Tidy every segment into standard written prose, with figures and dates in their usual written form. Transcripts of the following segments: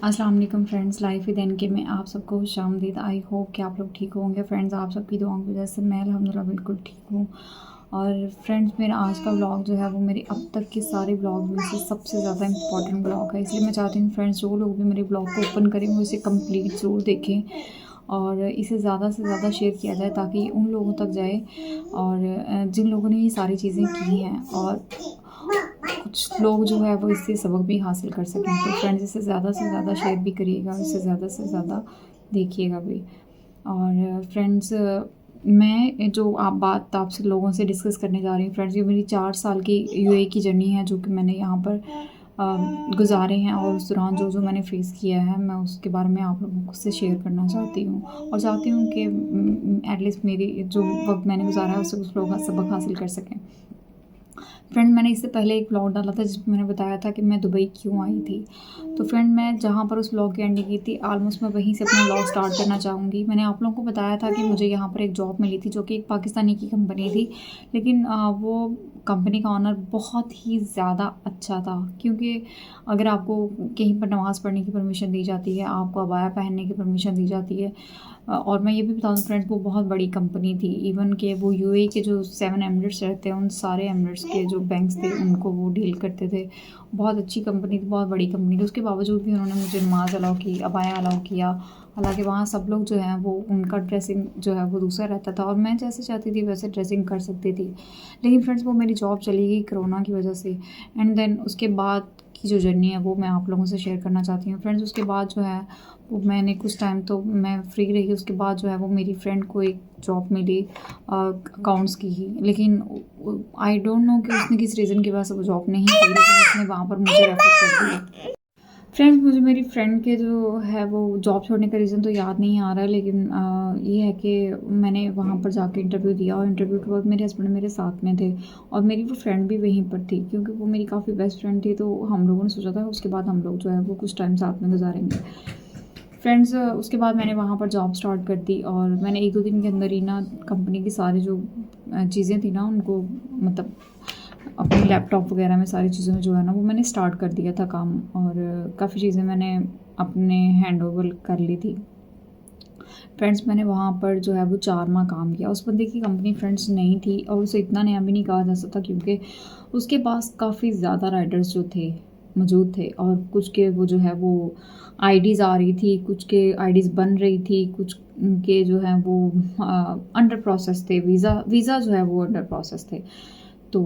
अस्सलाम वालेकुम friends, life with N के में आप सबको खुशामदीद। आई होप कि आप लोग ठीक होंगे। फ्रेंड्स, आप सबकी दुआओं की वजह से मैं अल्हम्दुलिल्लाह बिल्कुल ठीक हूँ। और फ्रेंड्स, मेरा आज का व्लॉग जो है वो मेरे अब तक के सारे व्लॉग में से सबसे ज़्यादा इंपॉर्टेंट व्लॉग है। इसलिए मैं चाहती हूँ फ्रेंड्स, जो लोग भी मेरे व्लॉग को ओपन करें वो इसे कंप्लीट ज़रूर देखें और इसे ज़्यादा से ज़्यादा शेयर किया जाए ताकि उन लोगों तक जाए और जिन लोगों ने ये सारी चीज़ें की हैं और कुछ लोग जो है वो इससे सबक भी हासिल कर सकें। तो फ्रेंड्स, इसे ज़्यादा से ज़्यादा शेयर भी करिएगा, इसे ज़्यादा से ज़्यादा देखिएगा भी। और फ्रेंड्स, मैं जो आप बात आपसे लोगों से डिस्कस करने जा रही हूँ फ्रेंड्स, ये मेरी 4 साल की यूएई की जर्नी है जो कि मैंने यहाँ पर गुजारे हैं। और उस दौरान जो जो मैंने फ़ेस किया है मैं उसके बारे में आप लोगों से शेयर करना चाहती हूँ और चाहती हूँ कि एटलीस्ट मेरी जो वक्त मैंने गुजारा है उससे कुछ लोग सबक हासिल कर सकें। फ्रेंड, मैंने इससे पहले एक व्लॉग डाला था जिसमें मैंने बताया था कि मैं दुबई क्यों आई थी। तो फ्रेंड, मैं जहाँ पर उस व्लॉग की एंडिंग की थी ऑलमोस्ट मैं वहीं से अपना व्लॉग स्टार्ट करना चाहूँगी। मैंने आप लोगों को बताया था कि मुझे यहाँ पर एक जॉब मिली थी जो कि एक पाकिस्तानी की कंपनी थी, लेकिन वो कंपनी का ऑनर बहुत ही ज़्यादा अच्छा था। क्योंकि अगर आपको कहीं पर नमाज़ पढ़ने की परमिशन दी जाती है, आपको अबाया पहनने की परमिशन दी जाती है, और मैं ये भी बता दूँ फ्रेंड्स, वो बहुत बड़ी कंपनी थी। इवन के वो यूएई के जो 7 एमिरेट्स रहते हैं उन सारे एमिरेट्स के जो बैंक्स थे उनको वो डील करते थे। बहुत अच्छी कंपनी थी, बहुत बड़ी कंपनी थी। उसके बावजूद भी उन्होंने मुझे नमाज़ अलाउ की, अबाया अलाउ किया। हालाँकि वहाँ सब लोग जो हैं वो उनका ड्रेसिंग जो है वो दूसरा रहता था और मैं जैसे चाहती थी वैसे ड्रेसिंग कर सकती थी। लेकिन फ्रेंड्स, वो मेरी जॉब चली गई कोरोना की वजह से। एंड देन उसके बाद की जो जर्नी है वो मैं आप लोगों से शेयर करना चाहती हूँ। फ्रेंड्स, उसके बाद जो है वो मैंने कुछ टाइम तो मैं फ्री रही। उसके बाद जो है वो मेरी फ्रेंड को एक जॉब मिली अकाउंट्स की ही, लेकिन आई डोंट नो कि उसने किस रीज़न की वजह से वो जॉब नहीं की, लेकिन उसने वहाँ पर मुझे रेफर कर दिया। फ्रेंड्स, मुझे मेरी फ्रेंड के जो है वो जॉब छोड़ने का रीज़न तो याद नहीं आ रहा है, लेकिन ये है कि मैंने वहाँ पर जाके इंटरव्यू दिया और इंटरव्यू के बाद मेरे हस्बैंड मेरे साथ में थे और मेरी वो फ्रेंड भी वहीं पर थी क्योंकि वो मेरी काफ़ी बेस्ट फ्रेंड थी। तो हम लोगों ने सोचा था उसके बाद हम लोग जो है वो कुछ टाइम साथ में गुजारेंगे। फ्रेंड्स, उसके बाद मैंने वहाँ पर जॉब स्टार्ट कर दी और मैंने 1-2 दिन के अंदर ही ना कंपनी की सारी जो चीज़ें थी ना उनको मतलब अपने लैपटॉप वगैरह में सारी चीज़ों में जो है ना वो मैंने स्टार्ट कर दिया था काम और काफ़ी चीज़ें मैंने अपने हैंड ओवर कर ली थी। फ्रेंड्स, मैंने वहाँ पर जो है वो 4 माह काम किया। उस बंदे की कंपनी फ्रेंड्स नई थी और उसे इतना नया भी नहीं कहा जा सकता क्योंकि उसके पास काफ़ी ज़्यादा राइडर्स जो थे मौजूद थे और कुछ के वो जो है वो आईडीज़ आ रही थी, कुछ के आईडीज़ बन रही थी, कुछ के जो है वो अंडर प्रोसेस थे, वीज़ा जो है वो अंडर प्रोसेस थे। तो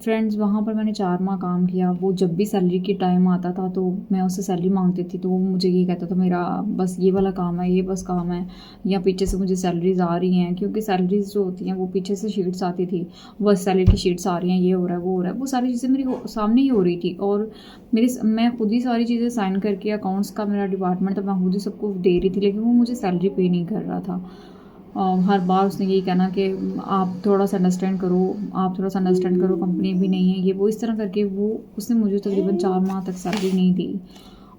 फ्रेंड्स, वहाँ पर मैंने 4 माह काम किया। वो जब भी सैलरी की टाइम आता था तो मैं उससे सैलरी मांगती थी तो वो मुझे ये कहता था मेरा बस ये वाला काम है, ये बस काम है, या पीछे से मुझे सैलरीज आ रही हैं क्योंकि सैलरीज जो होती हैं वो पीछे से शीट्स आती थी, बस सैलरी की शीट्स आ रही हैं, ये हो रहा है, वो हो रहा है। वो सारी चीज़ें मेरी सामने ही हो रही थी और मैं खुद ही सारी चीज़ें साइन करके, अकाउंट्स का मेरा डिपार्टमेंट था, मैं खुद ही सबको दे रही थी, लेकिन वो मुझे सैलरी पे नहीं कर रहा था। हर बार उसने यही कहना कि आप थोड़ा सा अंडरस्टैंड करो, आप थोड़ा सा अंडरस्टैंड करो, कंपनी भी नहीं है ये वो, इस तरह करके वो उसने मुझे तकरीबन 4 माह तक सैलरी नहीं दी।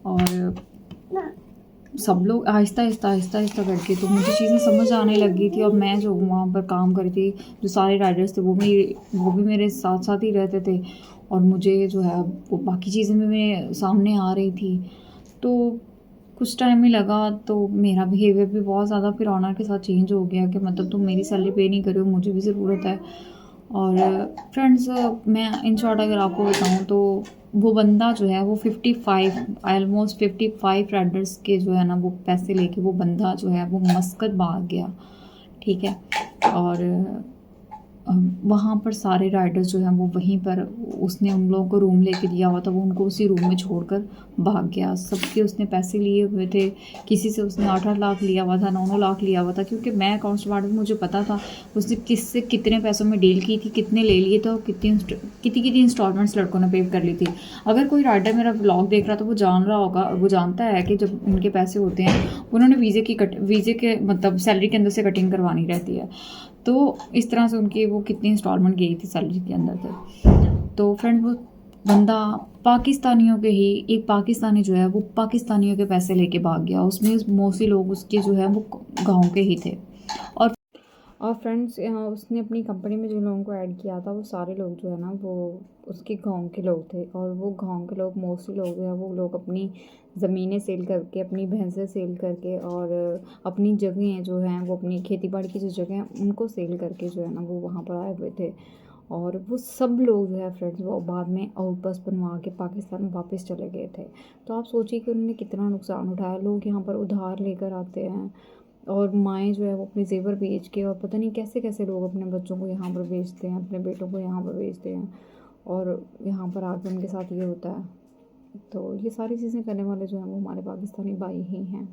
और सब लोग आहिस्ता आहिस्ता आहिस्ता आहिस्ता करके तो मुझे चीज़ें समझ आने लगी थी और मैं जो वहाँ पर काम कर रही थी, जो सारे राइडर्स थे वो भी मेरे साथ साथ ही रहते थे और मुझे जो है वो बाकी चीज़ें भी मेरे सामने आ रही थी। तो कुछ टाइम ही लगा तो मेरा बिहेवियर भी बहुत ज़्यादा फिर ऑनर के साथ चेंज हो गया कि मतलब तुम मेरी सैलरी पे नहीं कर रहे हो, मुझे भी ज़रूरत है। और फ्रेंड्स, मैं इन शॉर्ट अगर आपको बताऊँ तो वो बंदा जो है वो 55 ऑलमोस्ट 55 राइडर्स के जो है ना वो पैसे लेके वो बंदा जो है वो मस्कत भाग गया, ठीक है। और वहाँ पर सारे राइडर्स जो हैं वो वहीं पर, उसने उन लोगों को रूम लेके दिया हुआ था, वो उनको उसी रूम में छोड़कर भाग गया। सबके उसने पैसे लिए हुए थे, किसी से उसने 8-8 लाख लिया हुआ था, 9-9 लाख लिया हुआ था, क्योंकि मैं अकाउंट्स डिपार्टमेंट मुझे पता था उसने किससे कितने पैसों में डील की थी, कितने ले लिए थे और कितनी इंस्टॉलमेंट्स लड़कों ने पे कर ली थी। अगर कोई राइडर मेरा ब्लॉग देख रहा तो वो जान रहा होगा, वो जानता है कि जब उनके पैसे होते हैं उन्होंने वीज़े के मतलब सैलरी के अंदर से कटिंग करवानी रहती है। तो इस तरह से उनकी वो कितनी इंस्टॉलमेंट गई थी सैलरी के अंदर से। तो फ्रेंड, वो बंदा पाकिस्तानियों के ही, एक पाकिस्तानी जो है वो पाकिस्तानियों के पैसे लेके भाग गया। उसमें मोस्टली लोग उसके जो है वो गाँव के ही थे। और और फ्रेंड्स उसने अपनी कंपनी में जिन लोगों को ऐड किया था वो सारे लोग जो है ना वो उसके गांव के लोग थे। और वो गांव के लोग मोस्टली लोग जो है वो लोग अपनी ज़मीनें सेल करके, अपनी भैंसें सेल करके और अपनी जगहें जो हैं वो अपनी खेती बाड़ी की जो जगह हैं उनको सेल करके जो है ना वो वहाँ पर आए हुए थे। और वो सब लोग जो है फ्रेंड्स वो बाद में आउटपोस्ट बनवा के पाकिस्तान में वापस चले गए थे। तो आप सोचिए कि उन्होंने कितना नुकसान उठाया। लोग यहाँ पर उधार लेकर आते हैं और माएँ जो है वो अपने ज़ेवर बेच के, और पता नहीं कैसे-कैसे लोग अपने बच्चों को यहाँ पर बेचते हैं, अपने बेटों को यहाँ पर बेचते हैं और यहाँ पर आके उनके साथ ये होता है। तो ये सारी चीज़ें करने वाले जो हैं वो हमारे पाकिस्तानी भाई ही हैं।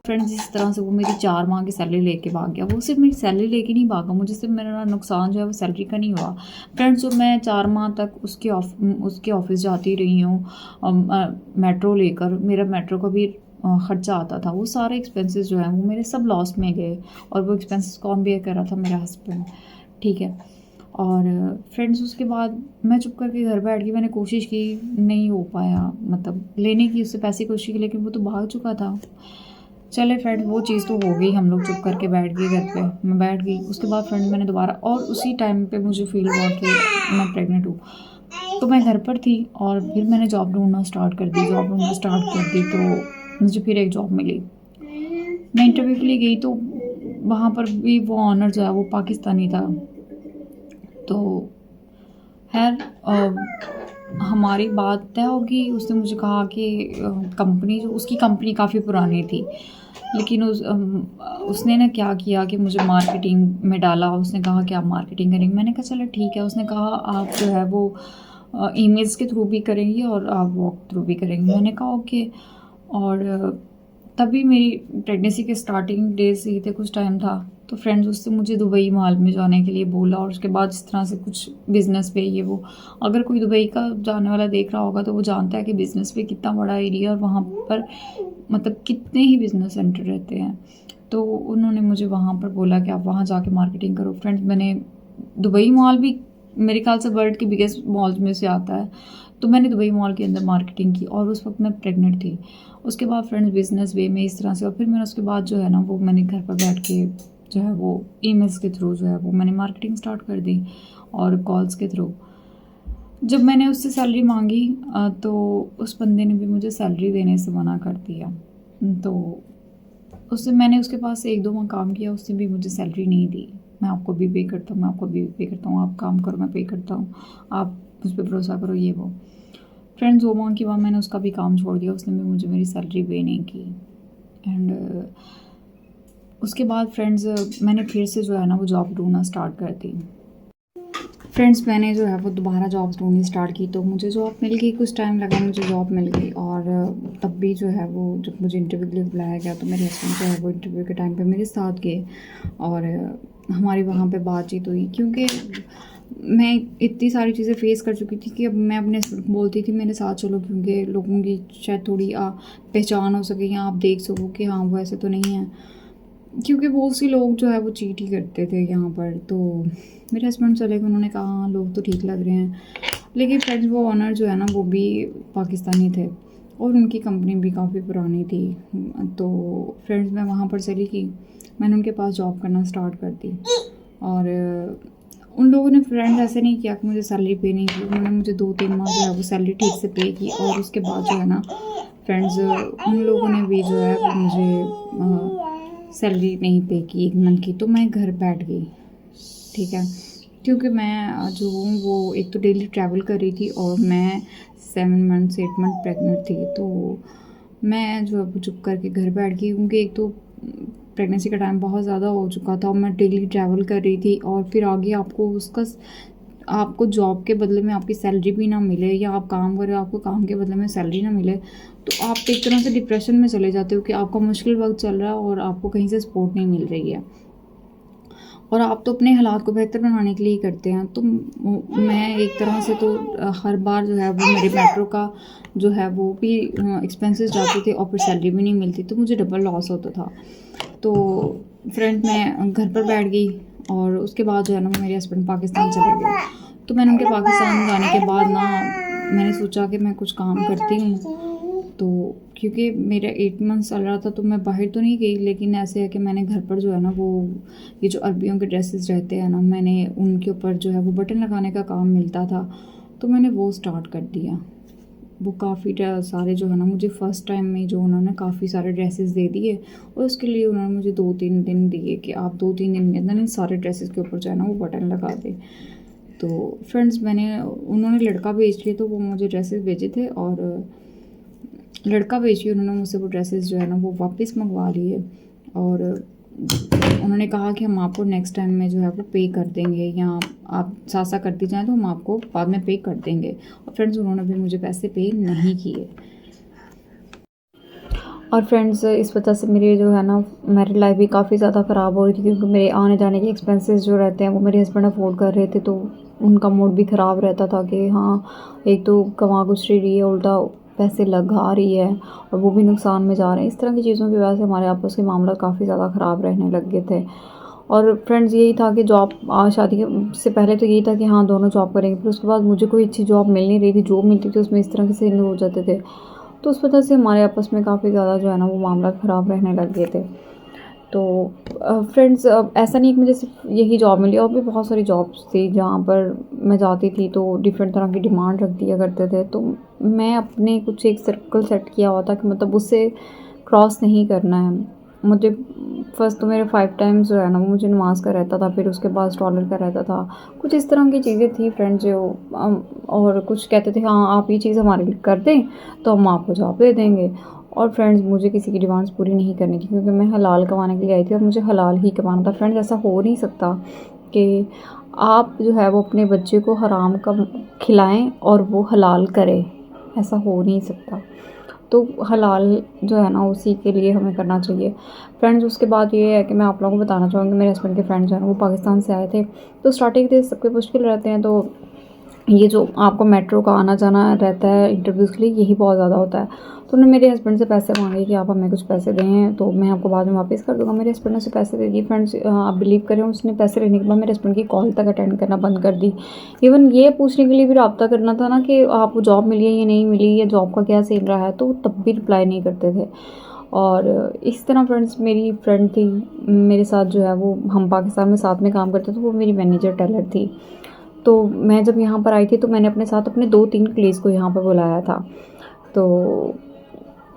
फ्रेंड्स जिस तरह से वो मेरी 4 माह की सैलरी लेके भाग गया, वो सिर्फ मेरी सैलरी लेके नहीं भागा, मुझे सिर्फ मेरा नुकसान जो है वो सैलरी का नहीं हुआ। फ्रेंड्स जो मैं 4 माह तक उसके ऑफिस जाती रही हूँ मेट्रो लेकर, मेरा मेट्रो का भी खर्चा आता था, वो सारे एक्सपेंसेस जो हैं वो मेरे सब लॉस में गए। और वो एक्सपेंसेस कौन बेयर कर रहा था? मेरा हस्बैंड, ठीक है। और फ्रेंड्स उसके बाद मैं चुप करके घर बैठ के मैंने कोशिश की, नहीं हो पाया, मतलब लेने की उससे पैसे कोशिश की, लेकिन वो तो भाग चुका था। चले फ्रेंड वो चीज़ तो हो गई, हम लोग चुप करके बैठ गए घर पे, मैं बैठ गई। उसके बाद फ्रेंड मैंने दोबारा, और उसी टाइम पे मुझे फील हुआ कि मैं प्रेग्नेंट हूँ, तो मैं घर पर थी और फिर मैंने जॉब ढूंढना स्टार्ट कर दी। तो मुझे फिर एक जॉब मिली। मैं इंटरव्यू के लिए गई तो वहाँ पर भी वो ऑनर जो है वो पाकिस्तानी था। तो खैर हमारी बात तय होगी। उसने मुझे कहा कि उसकी कंपनी काफ़ी पुरानी थी, लेकिन उसने ना क्या किया कि मुझे मार्केटिंग में डाला। उसने कहा कि आप मार्केटिंग करेंगे, मैंने कहा चलो ठीक है। उसने कहा आप जो है वो ईमेल्स के थ्रू भी करेंगी और आप वॉक थ्रू भी करेंगी, मैंने कहा ओके। और तभी मेरी प्रेगनेंसी के स्टार्टिंग डेज ही थे, कुछ टाइम था। तो फ्रेंड्स उससे मुझे दुबई माल में जाने के लिए बोला, और उसके बाद इस तरह से कुछ बिज़नेस पे ये वो, अगर कोई दुबई का जाने वाला देख रहा होगा तो वो जानता है कि बिज़नेस पे कितना बड़ा एरिया और वहाँ पर मतलब कितने ही बिज़नेस सेंटर रहते हैं। तो उन्होंने मुझे वहाँ पर बोला कि आप वहाँ जाके मार्केटिंग करो। फ्रेंड्स मैंने दुबई मॉल भी मेरे ख्याल से वर्ल्ड के बिगेस्ट मॉल्स में से आता है, तो मैंने दुबई मॉल के अंदर मार्केटिंग की और उस वक्त मैं प्रेग्नेंट थी। उसके बाद फ्रेंड्स बिज़नेस वे में इस तरह से, और फिर मैंने उसके बाद जो है ना वो मैंने घर पर बैठ के जो है वो ईमेल्स के थ्रू जो है वो मैंने मार्केटिंग स्टार्ट कर दी और कॉल्स के थ्रू। जब मैंने उससे सैलरी मांगी तो उस बंदे ने भी मुझे सैलरी देने से मना कर दिया। तो मैंने उसके पास 1-2 माह काम किया, उसने भी मुझे सैलरी नहीं दी। मैं आपको भी पे करता हूँ, मैं आपको भी पे करता हूँ, आप काम करो मैं पे करता हूँ, आप मुझ पर भरोसा करो, ये वो। फ्रेंड्स 2 माह के बाद मैंने उसका भी काम छोड़ दिया, उसने भी मुझे मेरी सैलरी पे नहीं की। एंड उसके बाद फ्रेंड्स मैंने फिर से जो है ना वो जॉब ढूंढना स्टार्ट कर दी। फ्रेंड्स मैंने जो है वो दोबारा जॉब ढूंढनी स्टार्ट की, तो मुझे जॉब मिल गई। कुछ टाइम लगा, मुझे जॉब मिल गई। और तब भी जो है वो जब मुझे इंटरव्यू के लिए बुलाया गया तो मेरे हस्बैंड जो है वो इंटरव्यू के टाइम पे मेरे साथ गए और हमारी वहाँ पे बातचीत हुई। क्योंकि मैं इतनी सारी चीज़ें फेस कर चुकी थी कि अब मैं अपने हस्बैंड को बोलती थी मेरे साथ चलो, क्योंकि लोगों की शायद थोड़ी पहचान हो सके या आप देख सको कि हाँ वो ऐसे तो नहीं है, क्योंकि बहुत सी लोग जो है वो चीट ही करते थे यहाँ पर। तो मेरे हस्बैंड चले गए, उन्होंने कहा हाँ लोग तो ठीक लग रहे हैं। लेकिन फ्रेंड्स वो ऑनर जो है ना वो भी पाकिस्तानी थे और उनकी कंपनी भी काफ़ी पुरानी थी। तो फ्रेंड्स मैं वहाँ पर चली गई, मैंने उनके पास जॉब करना स्टार्ट कर दी। और उन लोगों ने फ्रेंड्स ऐसे नहीं किया कि मुझे सैलरी पे नहीं की, उन्होंने मुझे 2-3 माह जो है वो सैलरी ठीक से पे की। और उसके बाद जो है ना फ्रेंड्स उन लोगों ने भी जो है वो मुझे सैलरी नहीं पे की 1 मंथ की। तो मैं घर बैठ गई, ठीक है, क्योंकि मैं जो हूँ वो एक तो डेली ट्रैवल कर रही थी और मैं 7 मंथ 8 मंथ प्रेग्नेंट थी। तो मैं जो है चुप करके घर बैठ गई, क्योंकि एक तो प्रेगनेंसी का टाइम बहुत ज़्यादा हो चुका था और मैं डेली ट्रैवल कर रही थी। और फिर आगे आपको जॉब के बदले में आपकी सैलरी भी ना मिले, या आप काम करें आपको काम के बदले में सैलरी ना मिले, तो आप एक तरह से डिप्रेशन में चले जाते हो कि आपका मुश्किल वक्त चल रहा है और आपको कहीं से सपोर्ट नहीं मिल रही है और आप तो अपने हालात को बेहतर बनाने के लिए ही करते हैं। तो मैं एक तरह से तो हर बार जो है वो मेरे मेट्रो का जो है वो भी एक्सपेंसेस जाते थे और फिर सैलरी भी नहीं मिलती, तो मुझे डबल लॉस होता था। तो फ्रेंड मैं घर पर बैठ गई और उसके बाद जो है ना मेरे हस्बैंड पाकिस्तान चले गए। तो मैंने उनके पाकिस्तान जाने के बाद ना मैंने सोचा कि मैं कुछ काम करती हूँ। तो क्योंकि मेरा 8 मंथ्स चल रहा था तो मैं बाहर तो नहीं गई, लेकिन ऐसे है कि मैंने घर पर जो है ना वो ये जो अरबियों के ड्रेसेस रहते हैं ना, मैंने उनके ऊपर जो है वो बटन लगाने का काम मिलता था, तो मैंने वो स्टार्ट कर दिया। वो काफ़ी सारे जो है ना मुझे फ़र्स्ट टाइम में जो उन्होंने काफ़ी सारे ड्रेसेस दे दिए, और उसके लिए उन्होंने मुझे 2-3 दिन दिए कि आप 2-3 दिन के अंदर इन सारे ड्रेसेस के ऊपर जो है ना वो बटन लगा दे। तो फ्रेंड्स उन्होंने लड़का भेज लिए, तो वो मुझे ड्रेसेस भेजे थे, और लड़का भेज के उन्होंने मुझसे वो ड्रेसेस जो है ना वो वापस मंगवा लिए, और उन्होंने कहा कि हम आपको नेक्स्ट टाइम में जो है वो पे कर देंगे, या आप साथ साथ करती जाएँ तो हम आपको बाद में पे कर देंगे। और फ्रेंड्स उन्होंने भी मुझे पैसे पे नहीं किए। और फ्रेंड्स इस वजह से मेरी जो है ना मेरी लाइफ भी काफ़ी ज़्यादा ख़राब हो रही थी, क्योंकि मेरे आने जाने के एक्सपेंसेस जो रहते हैं वो मेरे हस्बैंड अफोर्ड कर रहे थे, तो उनका मूड भी ख़राब रहता था कि हाँ, एक तो कमा कुछ रही है, उल्टा पैसे लगा रही है और वो भी नुकसान में जा रहे हैं। इस तरह की चीज़ों की वजह से हमारे आपस के मामला काफ़ी ज़्यादा ख़राब रहने लग गए थे। और फ्रेंड्स यही था कि जॉब शादी से पहले तो यही था कि हाँ दोनों जॉब करेंगे, फिर उसके बाद मुझे कोई अच्छी जॉब मिल नहीं रही थी, जो मिलती थी उसमें इस तरह के सीन हो जाते थे, तो उस वजह से हमारे आपस में काफ़ी ज़्यादा जो है ना वो मामला ख़राब रहने लग गए थे। तो फ्रेंड्स ऐसा नहीं कि मुझे सिर्फ यही जॉब मिली, और भी बहुत सारी जॉब्स थी जहाँ पर मैं जाती थी तो डिफरेंट तरह की डिमांड रख दिया करते थे, तो मैं अपने कुछ एक सर्कल सेट किया हुआ था कि मतलब उससे क्रॉस नहीं करना है मुझे। फर्स्ट तो मेरे 5 टाइम्स जो है ना वो मुझे नमाज का रहता था, फिर उसके बाद डॉलर का रहता था, कुछ इस तरह की चीज़ें थी फ्रेंड्स जो और कुछ कहते थे हाँ आप ये चीज़ हमारे लिए कर दें तो हम आपको जॉब दे देंगे। और फ्रेंड्स मुझे किसी की डिमांड्स पूरी नहीं करनी थी, क्योंकि मैं हलाल कमाने के लिए आई थी और मुझे हलाल ही कमाना था। फ्रेंड्स ऐसा हो नहीं सकता कि आप जो है वो अपने बच्चे को हराम का खिलाएं और वो हलाल करे, ऐसा हो नहीं सकता। तो हलाल जो है ना उसी के लिए हमें करना चाहिए। फ्रेंड्स उसके बाद ये है कि मैं आप लोगों को बताना चाहूँगी, मेरे हस्बैंड के फ्रेंड्स हैं वो पाकिस्तान से आए थे, तो स्टार्टिंग के सबके मुश्किल रहते हैं, तो ये जो आपको मेट्रो का आना जाना रहता है इंटरव्यूज़ के लिए, यही बहुत ज़्यादा होता है। तो उन्होंने मेरे हस्बैंड से पैसे मांगे कि आप हमें कुछ पैसे दें तो मैं आपको बाद में वापस कर दूँगा। मेरे हस्बैंड ने उसे पैसे दे दिए। फ्रेंड्स आप बिलीव करें, उसने पैसे लेने के बाद मेरे हस्बैंड की कॉल तक अटेंड करना बंद कर दी। इवन ये पूछने के लिए भी रब्ता करना था ना कि आपको जॉब मिली है या नहीं मिली, या जॉब का क्या सीन रहा है, तो तब भी रिप्लाई नहीं करते थे। और इस तरह फ्रेंड्स मेरी फ्रेंड थी मेरे साथ जो है वो, हम पाकिस्तान में साथ में काम करते थे, वो मेरी मैनेजर टेलर थी। तो मैं जब यहाँ पर आई थी तो मैंने अपने साथ अपने 2-3 कलीग्स को यहाँ पर बुलाया था, तो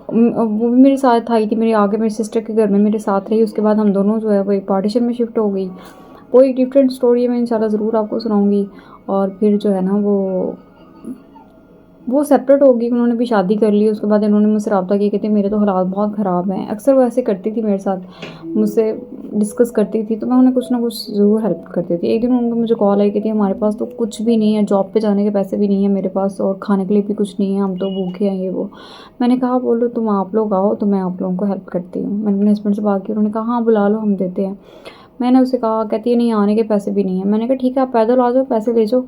वो भी मेरे साथ आई थी, मेरे आगे मेरी सिस्टर के घर में मेरे साथ रही। उसके बाद हम दोनों जो है वो एक पार्टीशन में शिफ्ट हो गई। वो एक डिफरेंट स्टोरी है, मैं इंशाल्लाह ज़रूर आपको सुनाऊंगी। और फिर जो है ना वो सेपरेट हो गई, उन्होंने भी शादी कर ली। उसके बाद इन्होंने मुझसे रब्ता किया, कहते मेरे तो हालात बहुत ख़राब हैं। अक्सर वो ऐसे करती थी मेरे साथ, मुझसे डिस्कस करती थी, तो मैं उन्हें कुछ ना कुछ ज़रूर हेल्प करती थी। एक दिन उनको मुझे कॉल आई, कहती हमारे पास तो कुछ भी नहीं है, जॉब पे जाने के पैसे भी नहीं है मेरे पास, और खाने के लिए भी कुछ नहीं है, हम तो भूखे हैं ये वो। मैंने कहा बोलो तुम आप लोग आओ तो मैं आप लोगों को हेल्प करती हूँ। मैंने अपने हस्बैंड से बात की, उन्होंने कहा हाँ बुला लो हम देते हैं। मैंने उसे कहा, कहती है नहीं आने के पैसे भी नहीं है। मैंने कहा ठीक है आप पैदल आ जाओ, पैसे ले जाओ।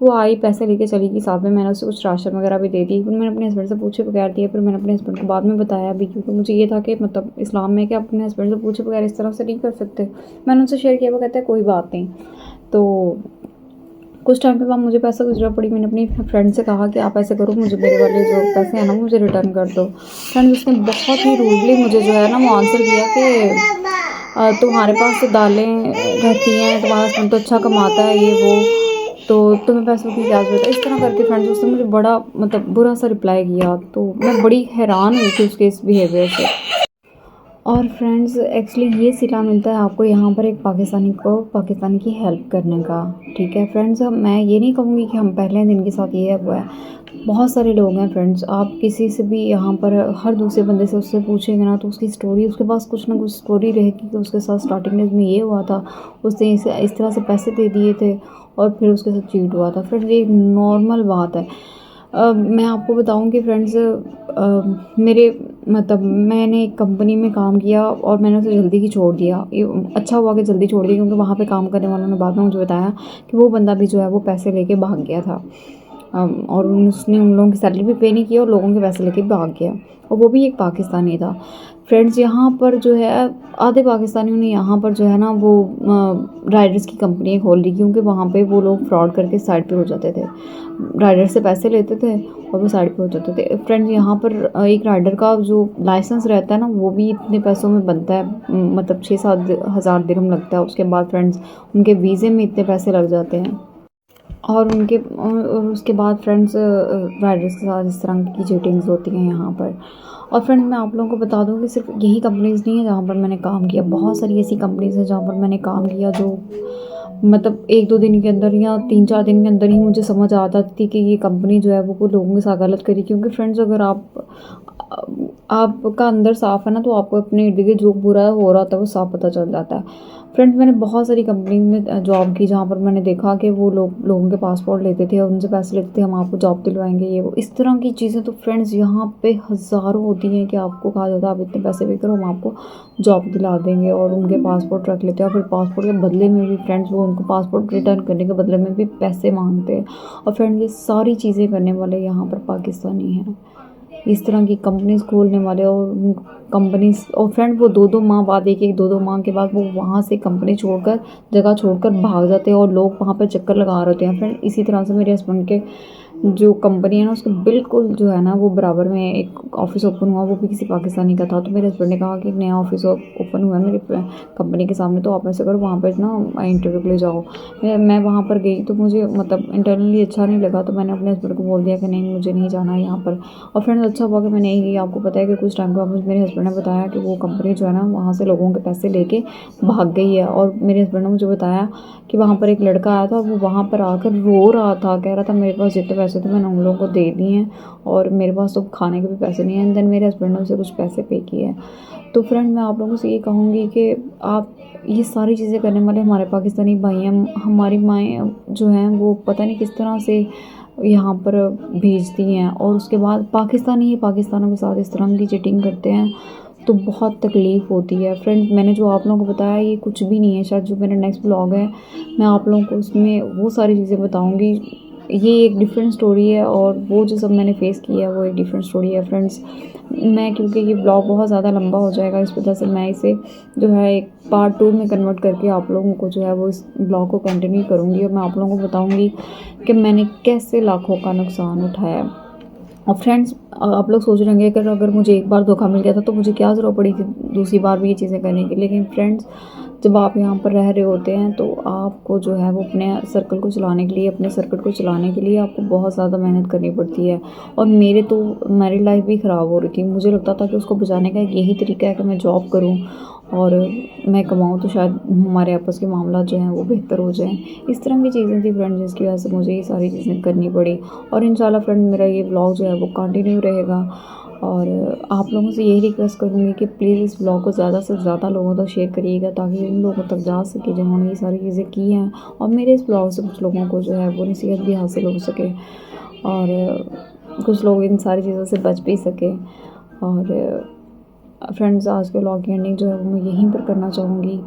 वो आई, पैसे लेके चली गई साथ में। मैंने उसे कुछ राशन वगैरह भी दे दी। फिर मैंने अपने हस्बैंड से पूछे बगैर दिए। फिर मैंने अपने हस्बैंड को बाद में बताया भी, क्योंकि मुझे ये था कि मतलब इस्लाम में कि आप अपने हस्बैंड से पूछे बगैर इस तरह से नहीं कर सकते। मैंने उनसे शेयर किया, वो कहते हैं कोई बात नहीं। तो कुछ टाइम के बाद मुझे पैसा की ज़रूरत पड़ी। मैंने अपनी फ्रेंड से कहा कि आप ऐसे करो, मुझे मेरे वाले जो पैसे हैं ना मुझे रिटर्न कर दो। फ्रेंड उसने बहुत ही रूडली मुझे जो है ना वो आंसर किया कि तुम्हारे पास तो दालें रहती हैं, तुम्हारा हस्बैंड तो अच्छा कमाता है ये वो, तो तुम्हें पैसों की क्या ज़रूरत है। इस तरह करके फ्रेंड्स उसने मुझे बड़ा मतलब बुरा सा रिप्लाई किया, तो मैं बड़ी हैरान हुई थी उसके इस बिहेवियर से। और फ्रेंड्स एक्चुअली ये सिला मिलता है आपको यहाँ पर एक पाकिस्तानी की हेल्प करने का। ठीक है फ्रेंड्स, अब मैं ये नहीं कहूँगी कि हम पहले दिन के साथ ये हुआ है। बहुत सारे लोग हैं फ्रेंड्स, आप किसी से भी यहाँ पर हर दूसरे बंदे से उससे पूछेंगे ना तो उसकी स्टोरी, उसके पास कुछ ना कुछ स्टोरी रहेगी कि उसके साथ स्टार्टिंग डेज में ये हुआ था, उसने इस तरह से पैसे दे दिए थे और फिर उसके साथ चीट हुआ था। फ्रेंड्स ये नॉर्मल बात है। मैं आपको बताऊं कि फ्रेंड्स मेरे मतलब मैंने एक कंपनी में काम किया और मैंने उसे जल्दी ही छोड़ दिया। ये अच्छा हुआ कि जल्दी छोड़ दिया, क्योंकि वहाँ पे काम करने वालों ने बाद में मुझे बताया कि वो बंदा भी जो है वो पैसे लेके भाग गया था। और उसने उन लोगों की सैलरी भी पे नहीं की और लोगों के पैसे लेके भाग गया, और वो भी एक पाकिस्तानी था। फ्रेंड्स यहाँ पर जो है आधे पाकिस्तानियों ने यहाँ पर जो है ना वो राइडर्स की कंपनी खोल ली, क्योंकि वहाँ पे वो लोग फ्रॉड करके साइड पे हो जाते थे, राइडर से पैसे लेते थे और वो साइड पे हो जाते थे। फ्रेंड्स यहाँ पर एक राइडर का जो लाइसेंस रहता है ना वो भी इतने पैसों में बनता है, मतलब 6-7 हज़ार दिरहम लगता है। उसके बाद फ्रेंड्स उनके वीज़े में इतने पैसे लग जाते हैं, और उसके बाद फ्रेंड्स राइडर्स के साथ इस तरह की चीटिंग्स होती हैं यहाँ पर। और फ्रेंड्स मैं आप लोगों को बता दूँ कि सिर्फ यही कंपनीज़ नहीं है जहाँ पर मैंने काम किया, बहुत सारी ऐसी कंपनीज़ हैं जहाँ पर मैंने काम किया जो मतलब 1-2 दिन के अंदर या 3-4 दिन के अंदर ही मुझे समझ आ जाती थी कि ये कंपनी जो है वो कुछ लोगों के साथ गलत करी। क्योंकि फ्रेंड्स अगर आपका अंदर साफ़ है ना तो आपको अपने इर्द गिर्द जो बुरा हो रहा था वो साफ पता चल जाता है। फ्रेंड्स मैंने बहुत सारी कंपनी में जॉब की जहाँ पर मैंने देखा कि वो लोगों के पासपोर्ट लेते थे और उनसे पैसे लेते थे, हम आपको जॉब दिलवाएंगे ये वो इस तरह की चीज़ें। तो फ्रेंड्स यहाँ पे हज़ारों होती हैं कि आपको कहा जाता है आप इतने पैसे पे करो हम आपको जॉब दिला देंगे, और उनके पासपोर्ट रख लेते हैं और फिर पासपोर्ट के बदले में भी फ्रेंड्स वो उनको पासपोर्ट रिटर्न करने के बदले में भी पैसे मांगते हैं। और फ्रेंड्स ये सारी चीज़ें करने वाले यहाँ पर पाकिस्तानी हैं, इस तरह की कंपनीज़ खोलने वाले। और कंपनीज़ और फ्रेंड वो 2-2 माह बाद, 1-1 2-2 माह के बाद वो वहाँ से कंपनी छोड़कर जगह छोड़कर भाग जाते हैं और लोग वहाँ पर चक्कर लगा रहे होते हैं। फ्रेंड इसी तरह से मेरे हस्बैंड के जो कंपनी है ना उसके बिल्कुल जो है ना वो बराबर में एक ऑफ़िस ओपन हुआ, वो भी किसी पाकिस्तानी का था। तो मेरे हस्बैंड ने कहा कि एक नया ऑफ़िस ओपन हुआ है मेरी कंपनी के सामने, तो आप ऐसे करो वहाँ पर ना इंटरव्यू के लिए जाओ। मैं वहाँ पर गई तो मुझे मतलब इंटरनली अच्छा नहीं लगा, तो मैंने अपने हस्बैंड को बोल दिया कि नहीं मुझे नहीं जाना है यहाँ पर। और फ्रेंड्स अच्छा हुआ कि मैं नहीं गई। आपको पता है कि कुछ टाइम के बाद मेरे हस्बैंड ने बताया कि वो कंपनी जो है ना वहाँ से लोगों के पैसे लेके भाग गई है। और मेरे हस्बैंड ने मुझे बताया कि वहाँ पर एक लड़का आया था और वो वहाँ पर आकर रो रहा था, कह रहा था मेरे पास जितने पैसे थे मैंने उन लोगों को दे दिए हैं और मेरे पास तो खाने के भी पैसे नहीं हैं। एंड देन मेरे हस्बैंड ने उसे कुछ पैसे पे किए हैं। तो फ्रेंड मैं आप लोगों से ये कहूँगी कि आप ये सारी चीज़ें करने वाले हमारे पाकिस्तानी भाई हैं, हमारी माएँ जो हैं वो पता नहीं किस तरह से यहाँ पर भेजती हैं, और उसके बाद पाकिस्तानी ही पाकिस्तानों के साथ इस तरह की चीटिंग करते हैं तो बहुत तकलीफ़ होती है। फ्रेंड्स मैंने जो आप लोगों को बताया ये कुछ भी नहीं है, शायद जो मेरा नेक्स्ट ब्लॉग है मैं आप लोगों को उसमें वो सारी चीज़ें बताऊँगी। ये एक डिफरेंट स्टोरी है और वो जो सब मैंने फ़ेस किया है वो एक डिफरेंट स्टोरी है। फ्रेंड्स मैं क्योंकि ये ब्लॉग बहुत ज़्यादा लंबा हो जाएगा इस वजह से मैं इसे जो है एक पार्ट 2 में कन्वर्ट करके आप लोगों को जो है वो इस ब्लॉग को कंटिन्यू करूँगी और मैं आप लोगों को बताऊँगी कि मैंने कैसे लाखों का नुकसान उठाया। और फ्रेंड्स आप लोग सोच रहे होंगे कि अगर मुझे एक बार धोखा मिल गया था तो मुझे क्या ज़रूरत पड़ी थी दूसरी बार भी ये चीज़ें करने की। लेकिन फ्रेंड्स जब आप यहाँ पर रह रहे होते हैं तो आपको जो है वो अपने सर्कल को चलाने के लिए, अपने सर्किट को चलाने के लिए आपको बहुत ज़्यादा मेहनत करनी पड़ती है। और मेरे तो मैरिड लाइफ भी ख़राब हो रही थी, मुझे लगता था कि उसको बचाने का एक यही तरीका है कि मैं जॉब करूँ और मैं कमाऊँ तो शायद हमारे आपस के मामला जो हैं वो बेहतर हो जाएँ। इस तरह की चीज़ें थी फ्रेंड जिसकी वजह से मुझे ये सारी चीज़ें करनी पड़ी। और इंशाल्लाह फ्रेंड मेरा ये ब्लॉग जो है वो कंटिन्यू रहेगा और आप लोगों से यही रिक्वेस्ट करूँगी कि प्लीज़ इस ब्लॉग को ज़्यादा से ज़्यादा लोगों तक शेयर करिएगा ताकि उन लोगों तक जा सके जिन्होंने ये सारी चीज़ें की हैं और मेरे इस ब्लॉग से कुछ लोगों को जो है वो नसीहत भी हासिल हो सके और कुछ लोग इन सारी चीज़ों से बच भी सकें। और फ्रेंड्स आज के ब्लॉग की एंडिंग जो है वो मैं यहीं पर करना चाहूँगी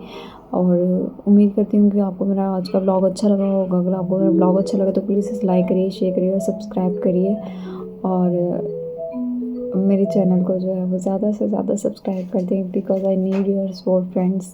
और उम्मीद करती हूँ कि आपको मेरा आज का ब्लॉग अच्छा लगा होगा। अगर आपको मेरा ब्लॉग अच्छा लगा तो प्लीज़ इसे लाइक करिए, शेयर करिए और सब्सक्राइब करिए और मेरे चैनल को जो है वो ज़्यादा से ज़्यादा सब्सक्राइब कर दें because I need your support friends.